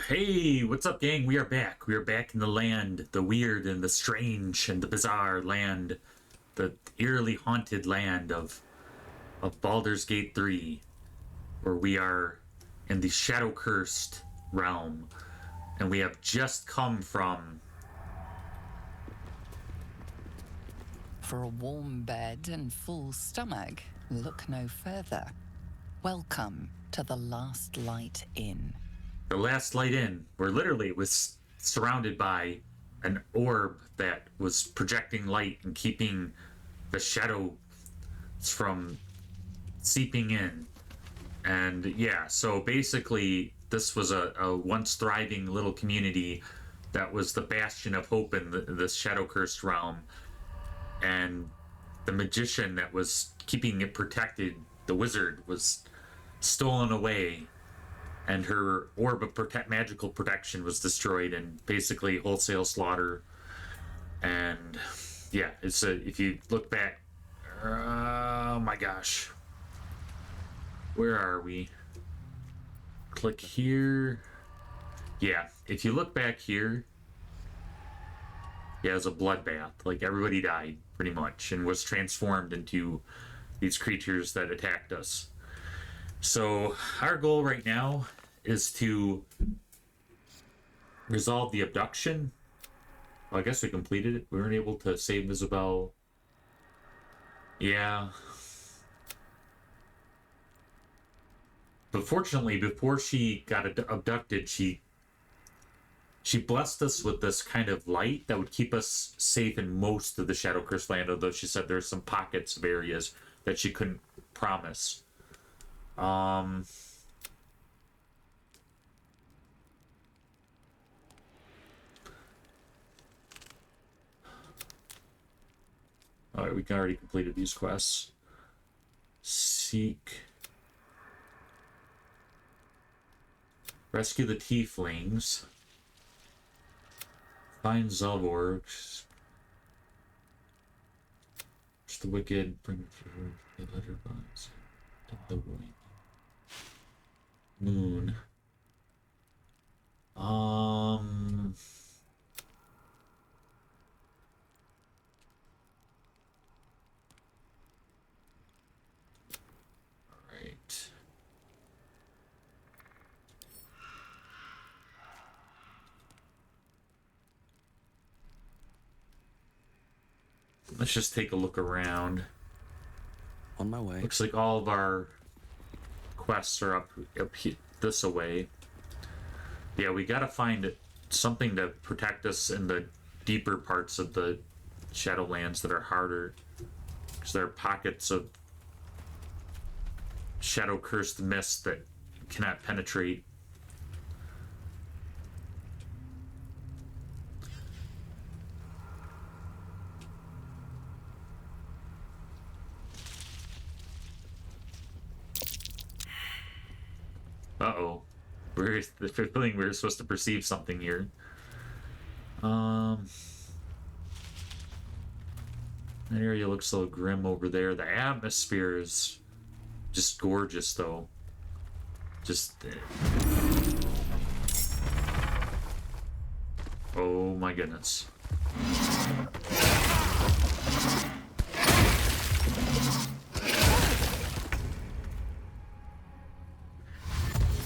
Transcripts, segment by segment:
Hey, what's up, gang? We are back. We are back in the land, the weird and the strange and the bizarre land, the eerily haunted land of Baldur's Gate 3, where we are in the shadow-cursed realm, and we have just come from. For a warm bed and full stomach, look no further. Welcome to the Last Light Inn. The last light in, where literally it was surrounded by an orb that was projecting light and keeping the shadow from seeping in. And yeah, so basically, this was a once thriving little community that was the bastion of hope in this shadow cursed realm. And the magician that was keeping it protected, the wizard, was stolen away, and her orb of magical protection was destroyed, and basically wholesale slaughter. And yeah, it's if you look back, oh my gosh, where are we? Click here. Yeah, if you look back here, yeah, it was a bloodbath. Like, everybody died pretty much and was transformed into these creatures that attacked us. So our goal right now is to resolve the abduction. Well, I guess we completed it. We weren't able to save Isabel. Yeah. But fortunately, before she got abducted, she blessed us with this kind of light that would keep us safe in most of the Shadow Cursed land, although she said there's some pockets of areas that she couldn't promise. Alright, we already completed these quests. Seek. Rescue the tieflings. Find Zelvorgs. Watch the wicked. Bring forward the letterbox. The white moon. Alright. Let's just take a look around. On my way. Looks like all of our quests are up this away. Yeah, we gotta find something to protect us in the deeper parts of the Shadowlands that are harder, because there are pockets of shadow cursed mist that cannot penetrate. Uh-oh. We're feeling we're supposed to perceive something here. That area looks so grim over there. The atmosphere is just gorgeous, though. Just... oh my goodness.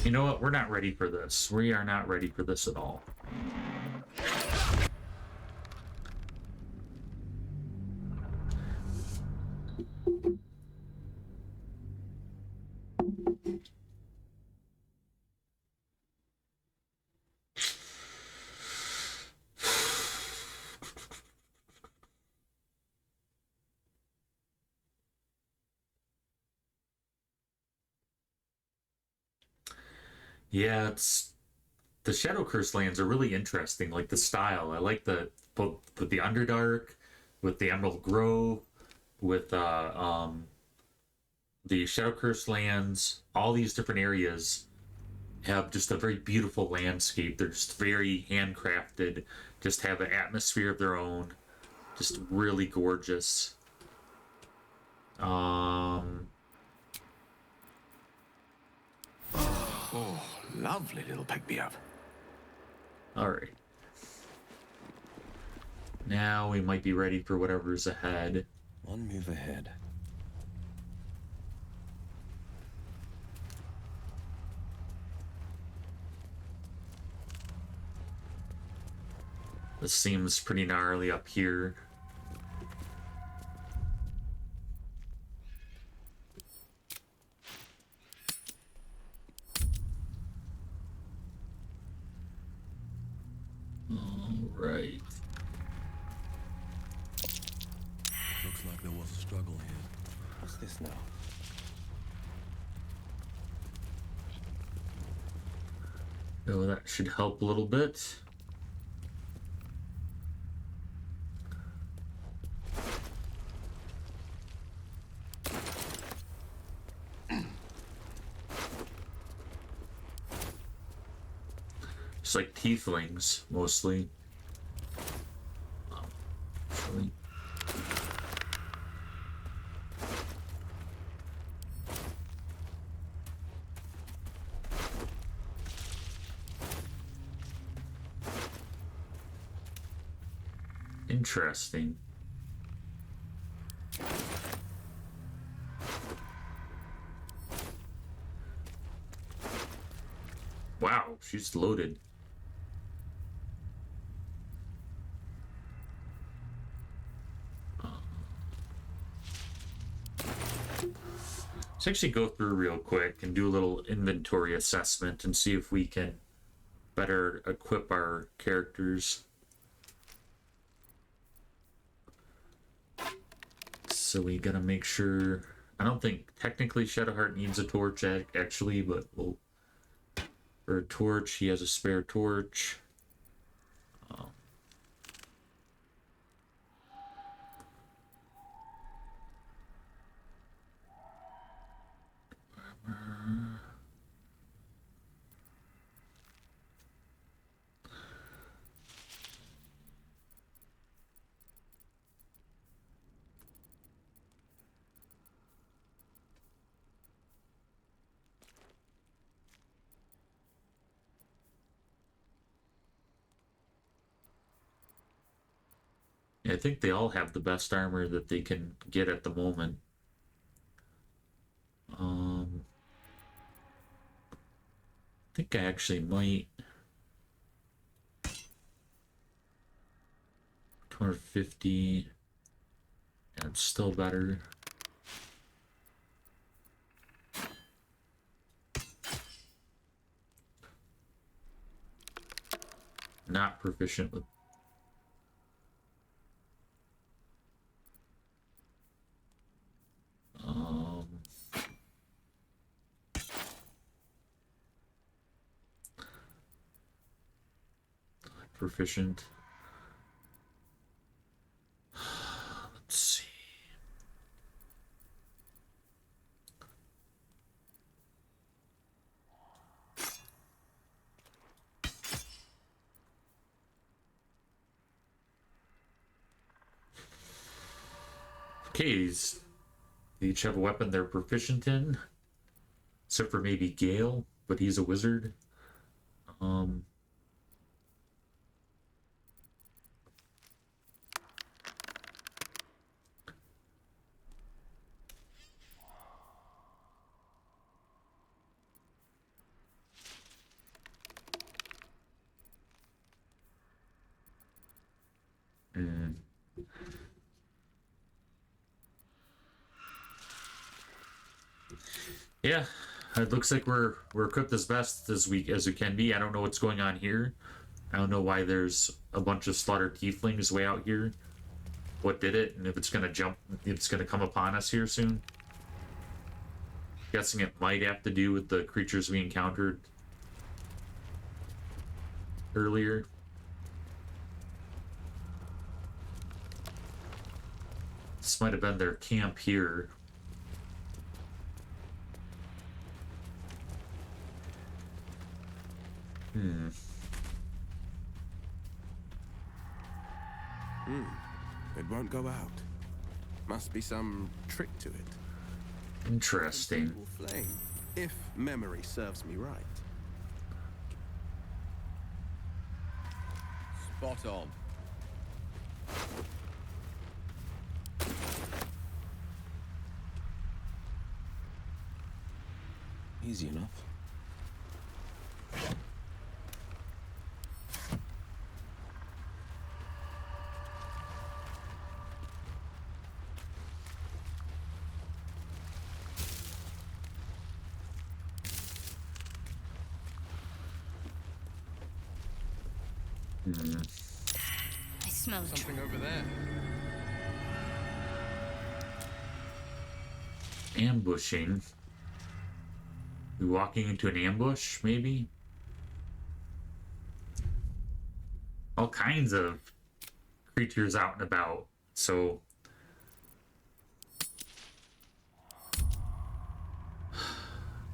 You know what? We're not ready for this. We are not ready for this at all. Yeah, it's the Shadow Curse lands are really interesting. Like the style, I like the both with the Underdark, with the Emerald Grove, with the Shadow Curse lands. All these different areas have just a very beautiful landscape. They're just very handcrafted. Just have an atmosphere of their own. Just really gorgeous. Oh, lovely little pick-me-up. Alright. Now we might be ready for whatever's ahead. One move ahead. This seems pretty gnarly up here. Alright. Looks like there was a struggle here. What's this now? Oh, that should help a little bit. It's like tieflings, mostly. Actually. Interesting. Wow, she's loaded. Let's actually go through real quick and do a little inventory assessment and see if we can better equip our characters. So we gotta make sure. I don't think technically Shadowheart needs a torch actually, but we'll. For a torch, he has a spare torch. Yeah, I think they all have the best armor that they can get at the moment. I think I actually might. 250. Yeah, it's still better. Not proficient with. Proficient. Let's see. Okay, they each have a weapon they're proficient in, except for maybe Gale, but he's a wizard. Yeah, it looks like we're equipped as best as we can be. I don't know what's going on here. I don't know why there's a bunch of slaughtered tieflings way out here. What did it, and if it's gonna jump, if it's gonna come upon us here soon. Guessing it might have to do with the creatures we encountered earlier. This might have been their camp here. It won't go out. Must be some trick to it. Interesting. Flame, if memory serves me right. Spot on. Easy enough. I smell Something over there. Ambushing. We walking into an ambush, maybe? All kinds of creatures out and about, so...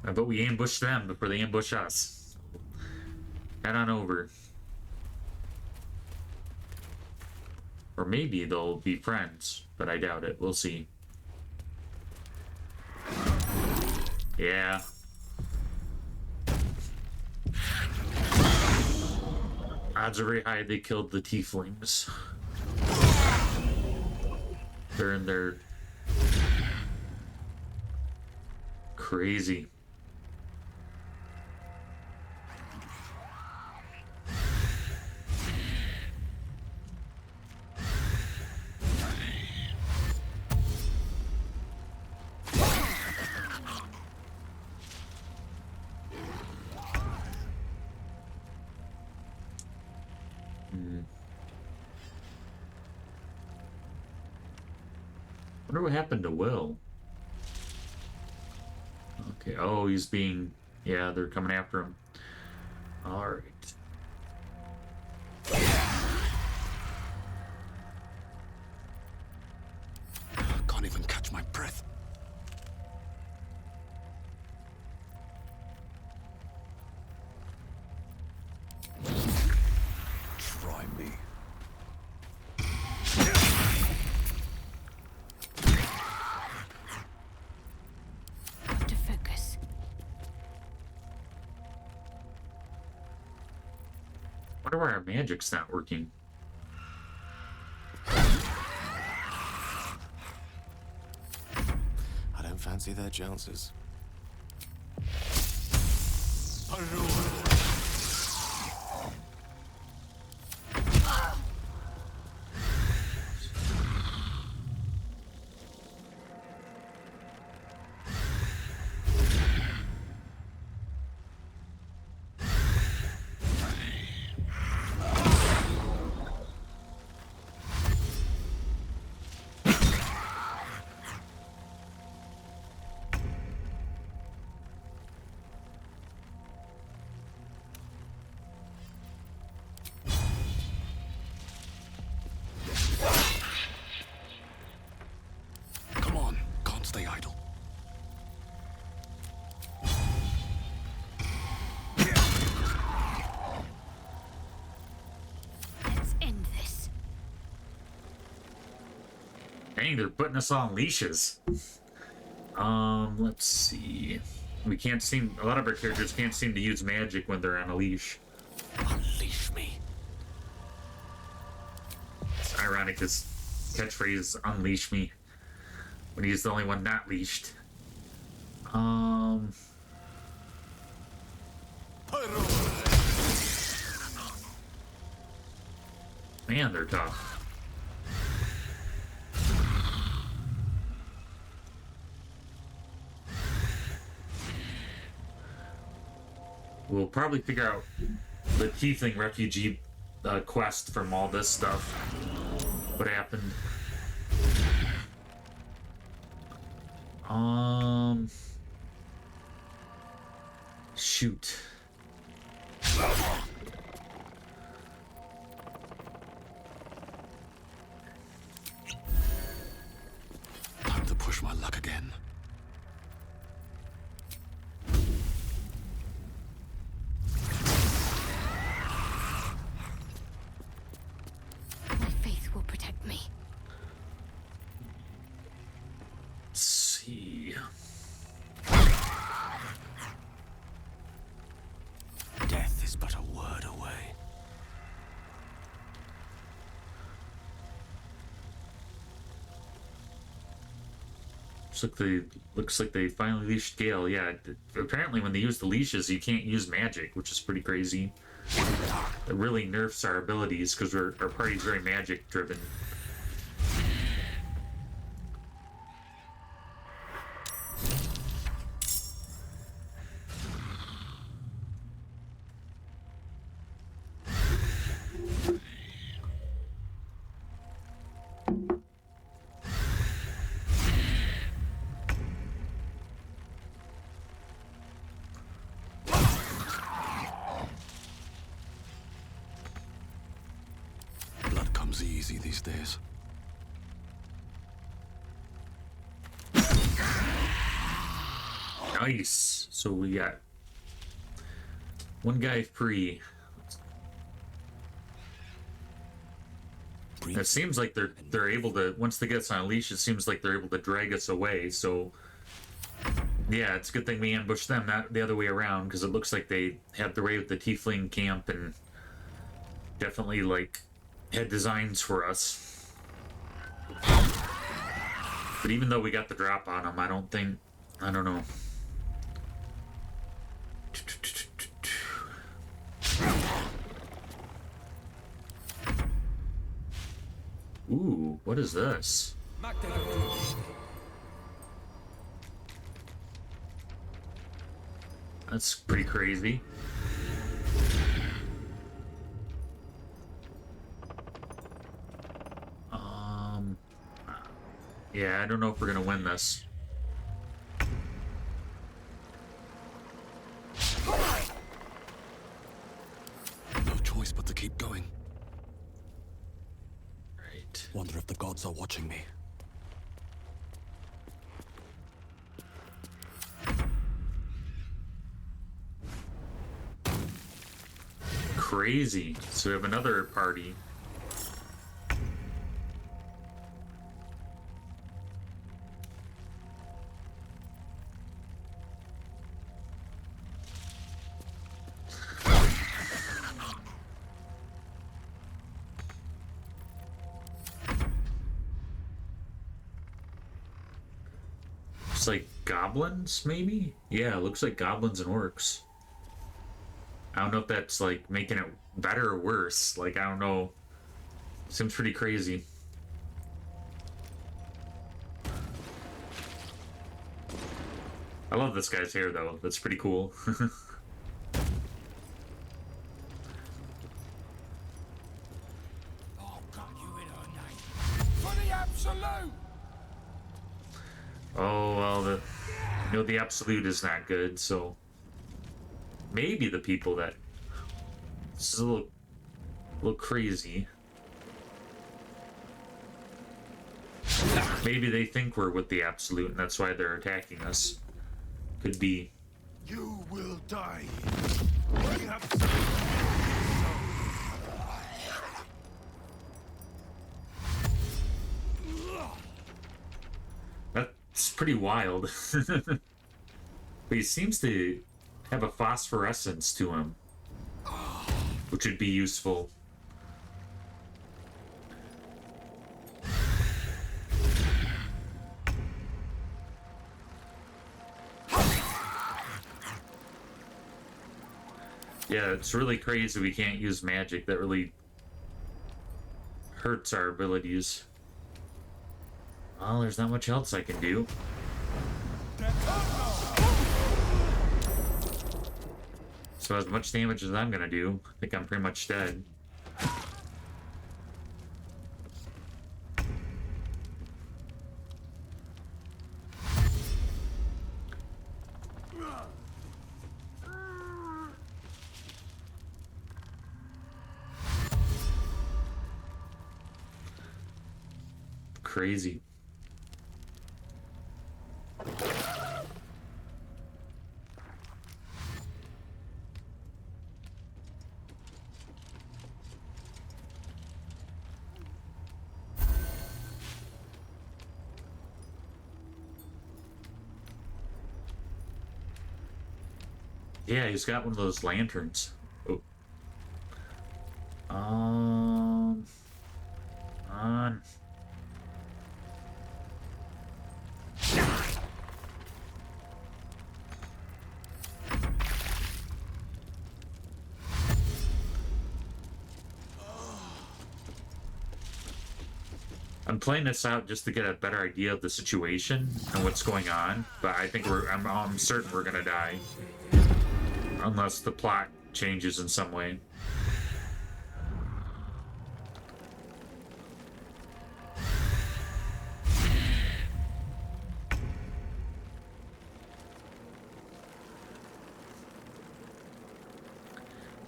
But we ambush them before they ambush us. Head on over. Or maybe they'll be friends, but I doubt it. We'll see. Yeah. Odds are very high they killed the tieflings. They're in their... Crazy. Wonder what happened to Will. Okay, oh, he's being... Yeah, they're coming after him. Alright. Can't even catch my breath. Try me. to focus. Wonder why our magic's not working. I don't fancy their chances. Come on, can't stay idle. Let's end this. Dang, they're putting us on leashes. Let's see. We can't seem... A lot of our characters can't seem to use magic when they're on a leash. Unleash me. It's ironic, his catchphrase, unleash me, when he's the only one not leashed. Man, they're tough. We'll probably figure out the tiefling refugee quest from all this stuff. What happened? Shoot. Time to push my luck again. My faith will protect me. Let's see. Looks like they finally leashed Gale. Yeah, apparently when they use the leashes, you can't use magic, which is pretty crazy. It really nerfs our abilities because our party's very magic driven. Blood comes easy these days. Nice. So we got one guy free. It seems like they're able to, once they get us on a leash, it seems like they're able to drag us away. So yeah, it's a good thing we ambushed them, not the other way around, because it looks like they had their way with the tiefling camp and definitely like had designs for us. But even though we got the drop on them, I don't know. Ooh, what is this? That's pretty crazy. Yeah, I don't know if we're gonna win this. No choice but to keep going. Right. Wonder if the gods are watching me. Crazy. So we have another party. Looks like goblins, maybe? Yeah, looks like goblins and orcs. I don't know if that's like making it better or worse. Like, I don't know. Seems pretty crazy. I love this guy's hair though. That's pretty cool. Oh, well, the absolute is not good, so maybe the people that... This is a little crazy. Maybe they think we're with the absolute, and that's why they're attacking us. Could be. You will die. We have That's pretty wild. But he seems to have a phosphorescence to him, which would be useful. Yeah, it's really crazy we can't use magic. That really hurts our abilities. Well, there's not much else I can do. So as much damage as I'm gonna do, I think I'm pretty much dead. Crazy. Yeah, he's got one of those lanterns. Oh. On. I'm playing this out just to get a better idea of the situation and what's going on, but I think I'm certain we're gonna die. Unless the plot changes in some way.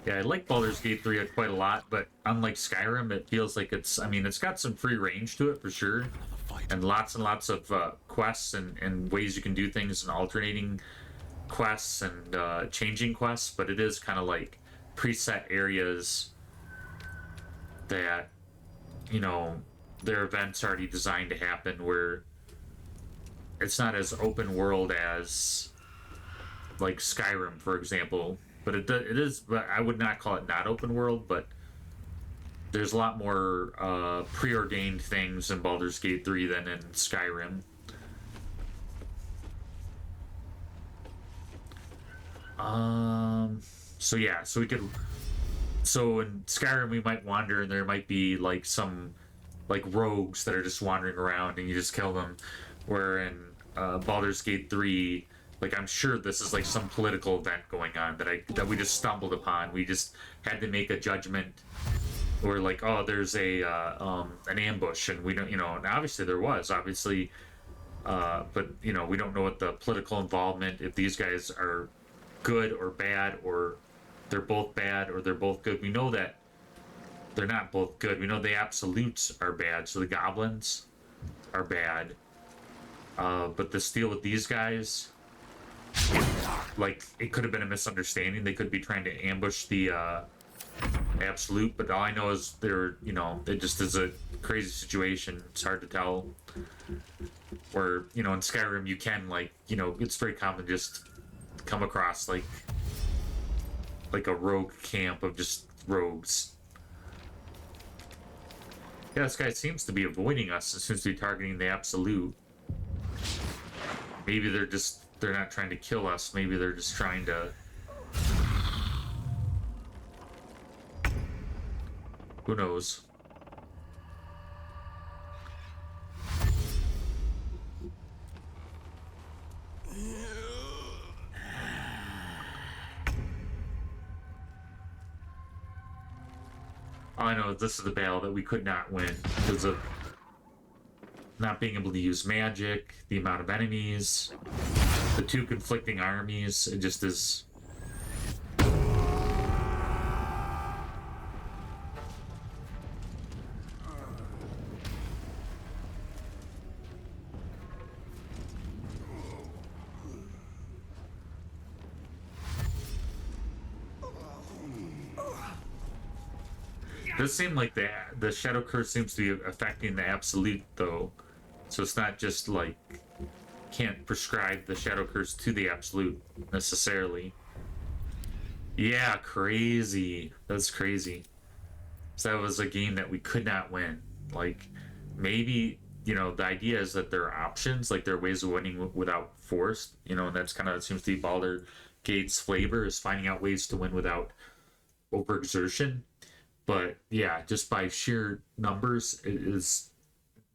Yeah, I like Baldur's Gate 3 quite a lot, but unlike Skyrim, it feels like it's, I mean, it's got some free range to it for sure. And lots of quests and ways you can do things and alternating quests and changing quests, but it is kind of like preset areas that, you know, their events already designed to happen, where it's not as open world as like Skyrim, for example. But it is, but I would not call it not open world, but there's a lot more preordained things in Baldur's Gate 3 than in Skyrim. So yeah, so we could, so in Skyrim we might wander and there might be like some like rogues that are just wandering around and you just kill them, where in Baldur's Gate 3, like, I'm sure this is like some political event going on that we just stumbled upon. We just had to make a judgment, or like, oh, there's a an ambush, and we don't, you know, and obviously there was, obviously, but you know, we don't know what the political involvement, if these guys are good or bad, or they're both bad or they're both good. We know that they're not both good. We know the absolutes are bad, so the goblins are bad. But this deal with these guys, like, it could have been a misunderstanding. They could be trying to ambush the absolute, but all I know is they're, you know, it just is a crazy situation. It's hard to tell. Where, you know, in Skyrim you can, like, you know, it's very common to just come across like a rogue camp of just rogues. Yeah, this guy seems to be avoiding us and seems to be targeting the absolute. Maybe they're not trying to kill us. Maybe they're just trying to... Who knows? All I know is this is the battle that we could not win because of not being able to use magic, the amount of enemies, the two conflicting armies. It just is... It does seem like the Shadow Curse seems to be affecting the Absolute, though. So it's not just, like, can't prescribe the Shadow Curse to the Absolute, necessarily. Yeah, crazy. That's crazy. So that was a game that we could not win. Like, maybe, you know, the idea is that there are options, like there are ways of winning without force, you know, and that's kind of, it seems to be Baldur's Gate's flavor, is finding out ways to win without overexertion. But yeah, just by sheer numbers, it is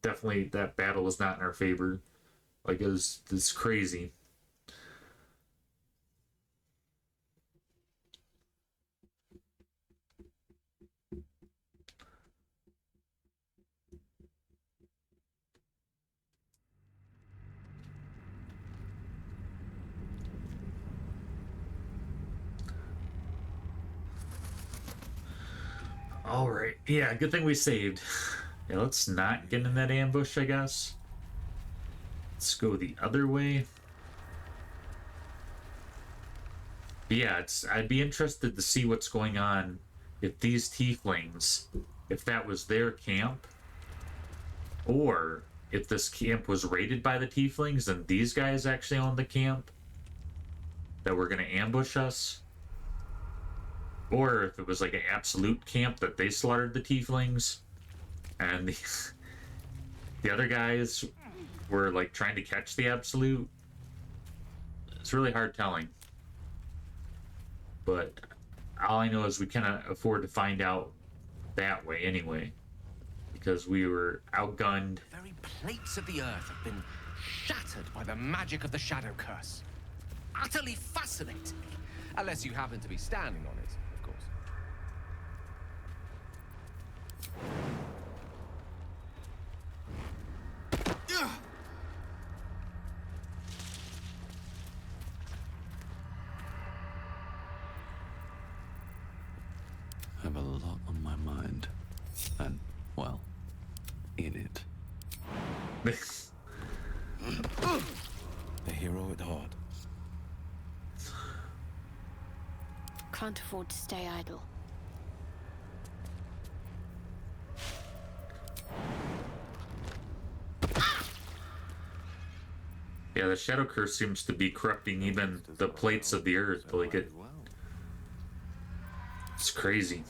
definitely, that battle was not in our favor. Like, it's crazy. Alright, yeah, good thing we saved. Yeah, let's not get in that ambush, I guess. Let's go the other way. But yeah, I'd be interested to see what's going on if these tieflings, if that was their camp, or if this camp was raided by the tieflings and these guys actually own the camp that were going to ambush us. Or if it was like an absolute camp that they slaughtered the tieflings, and the other guys were like trying to catch the absolute. It's really hard telling. But all I know is we cannot afford to find out that way anyway. We because we were outgunned. The very plates of the earth have been shattered by the magic of the shadow curse. Utterly fascinating. Unless you happen to be standing on it, of course. I have a lot on my mind. And, well, in it. A hero at heart. Can't afford to stay idle. Yeah, the shadow curse seems to be corrupting even the plates of the earth. Like it's crazy.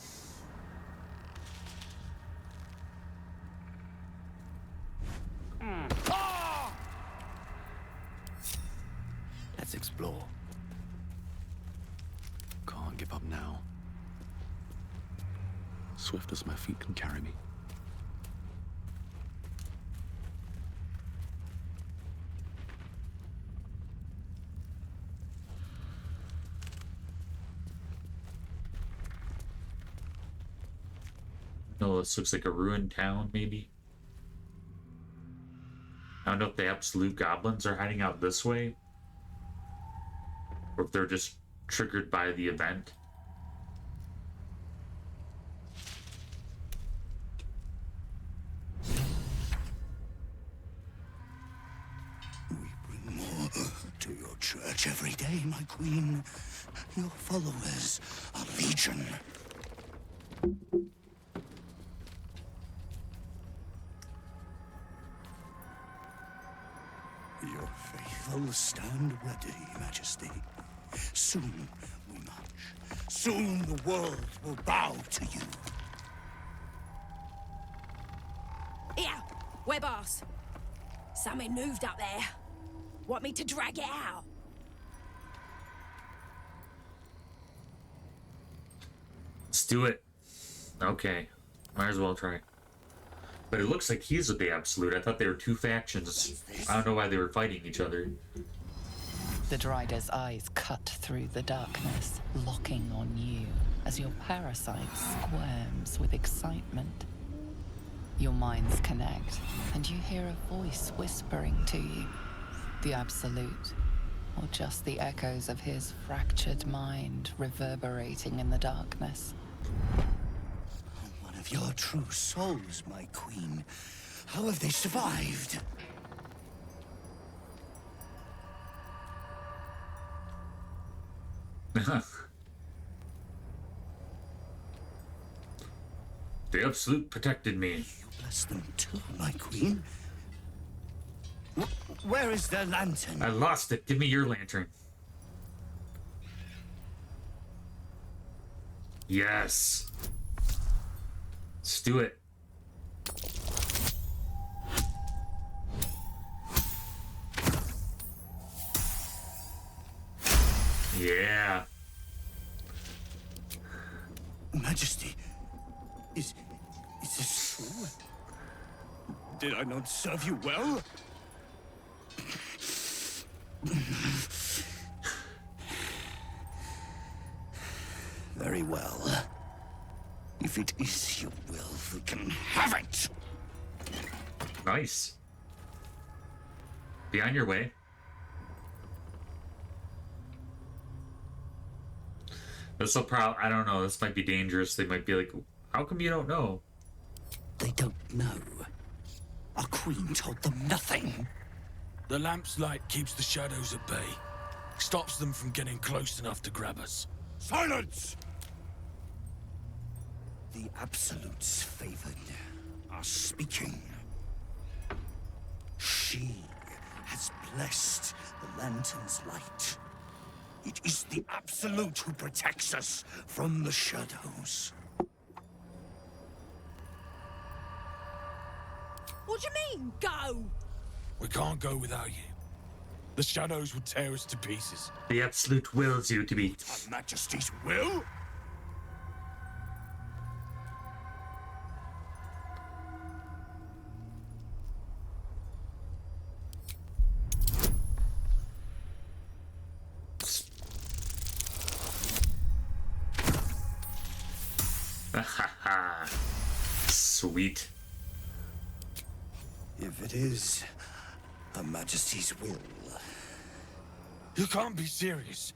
Let's explore. Can't give up now. Swift as my feet can carry me. No, this looks like a ruined town, maybe. I don't know if the absolute goblins are hiding out this way, or if they're just triggered by the event. We bring more to your church every day, my queen. Your followers are legion. Your faithful stand ready, Majesty. Soon we march. Soon the world will bow to you. Here, web ass. Something moved up there. Want me to drag it out? Let's do it. Okay, might as well try. But it looks like he's with the Absolute. I thought they were two factions. I don't know why they were fighting each other. The Drider's eyes cut through the darkness, locking on you as your parasite squirms with excitement. Your minds connect, and you hear a voice whispering to you. The Absolute, or just the echoes of his fractured mind reverberating in the darkness. One of your true souls, my queen. How have they survived? The Absolute protected me. You bless them too, my queen. Where is their lantern? I lost it. Give me your lantern. Yes. Let's do it. Yeah. Majesty, is this true? Did I not serve you well? Very well. If it is your will, we can have it! Nice. Be on your way. This will probably, I don't know, this might be dangerous. They might be like, how come you don't know? They don't know. Our queen told them nothing. The lamp's light keeps the shadows at bay. Stops them from getting close enough to grab us. Silence! The Absolutes favored are speaking. She has blessed the lantern's light. It is the Absolute who protects us from the shadows. What do you mean, go? We can't go without you. The shadows would tear us to pieces. The Absolute wills you to be. Her Majesty's will? Sweet. If it is Her Majesty's will. You can't be serious.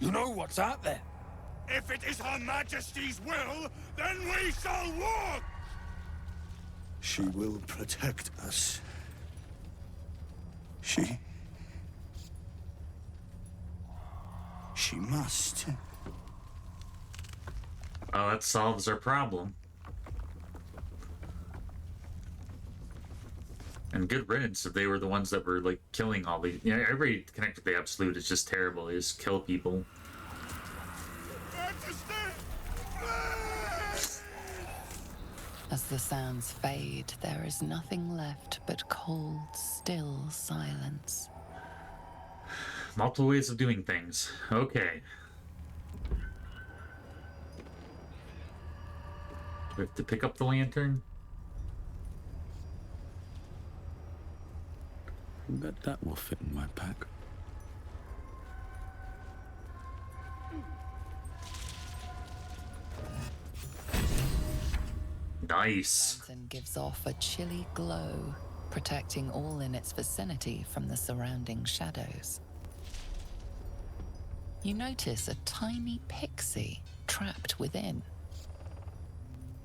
You know what's out there. If it is Her Majesty's will, then we shall walk! She will protect us. She must. Oh, that solves our problem. And good riddance if they were the ones that were, like, killing all these... Yeah, everybody connected to the Absolute is just terrible. They just kill people. As the sounds fade, there is nothing left but cold, still silence. Multiple ways of doing things. Okay. Do we have to pick up the lantern? I bet that will fit in my pack. Nice. The lantern gives off a chilly glow, protecting all in its vicinity from the surrounding shadows. You notice a tiny pixie trapped within.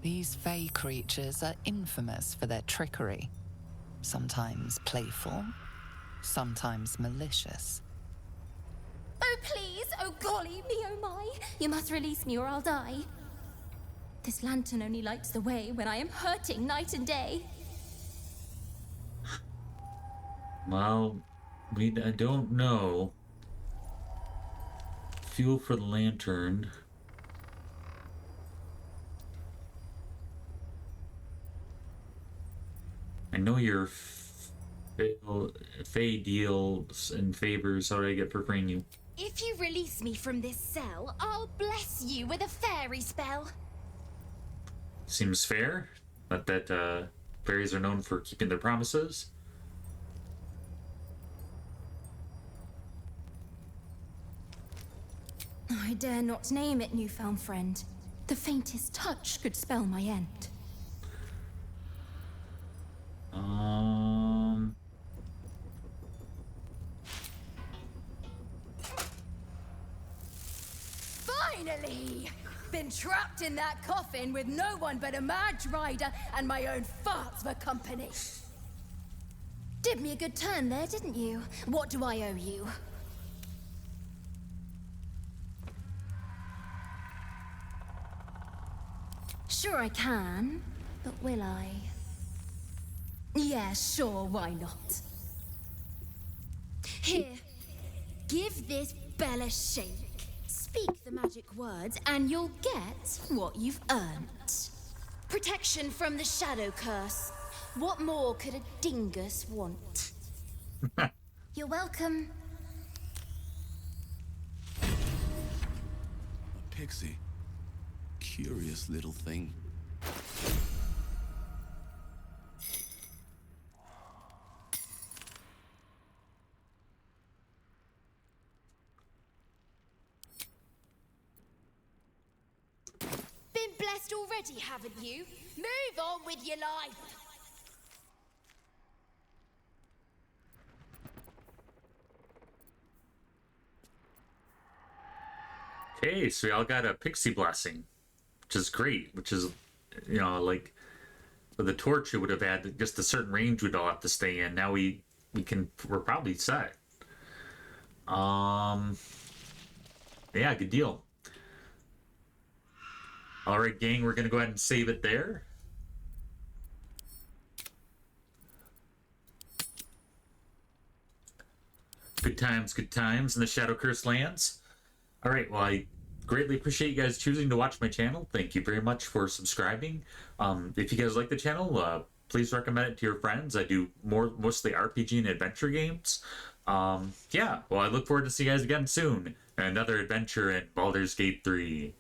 These fey creatures are infamous for their trickery, sometimes playful, sometimes malicious. Oh, please! Oh, golly me, oh my! You must release me or I'll die. This lantern only lights the way when I am hurting night and day. Well, I don't know. Fuel for the lantern. I know your Fey deals and favors. How do I get for freeing you? If you release me from this cell, I'll bless you with a fairy spell. Seems fair. But that fairies are known for keeping their promises. I dare not name it, newfound friend. The faintest touch could spell my end. Finally! Been trapped in that coffin with no one but a Madge Rider and my own farts for company. Did me a good turn there, didn't you? What do I owe you? Sure I can, but will I? Yeah, sure, why not? Here, give this bell a shake. Speak the magic words and you'll get what you've earned. Protection from the shadow curse. What more could a dingus want? You're welcome. A pixie. Curious little thing. Been blessed already, haven't you? Move on with your life. Okay, so we all got a pixie blessing, which is great. Which is, you know, like with the torch, it would have had just a certain range we'd all have to stay in. Now we're probably set. Yeah, good deal. All right, gang, we're gonna go ahead and save it there. Good times in the Shadow Curse lands. All right, well, I greatly appreciate you guys choosing to watch my channel. Thank you very much for subscribing. If you guys like the channel, please recommend it to your friends. I do mostly RPG and adventure games. Yeah, well, I look forward to see you guys again soon. Another adventure in Baldur's Gate 3.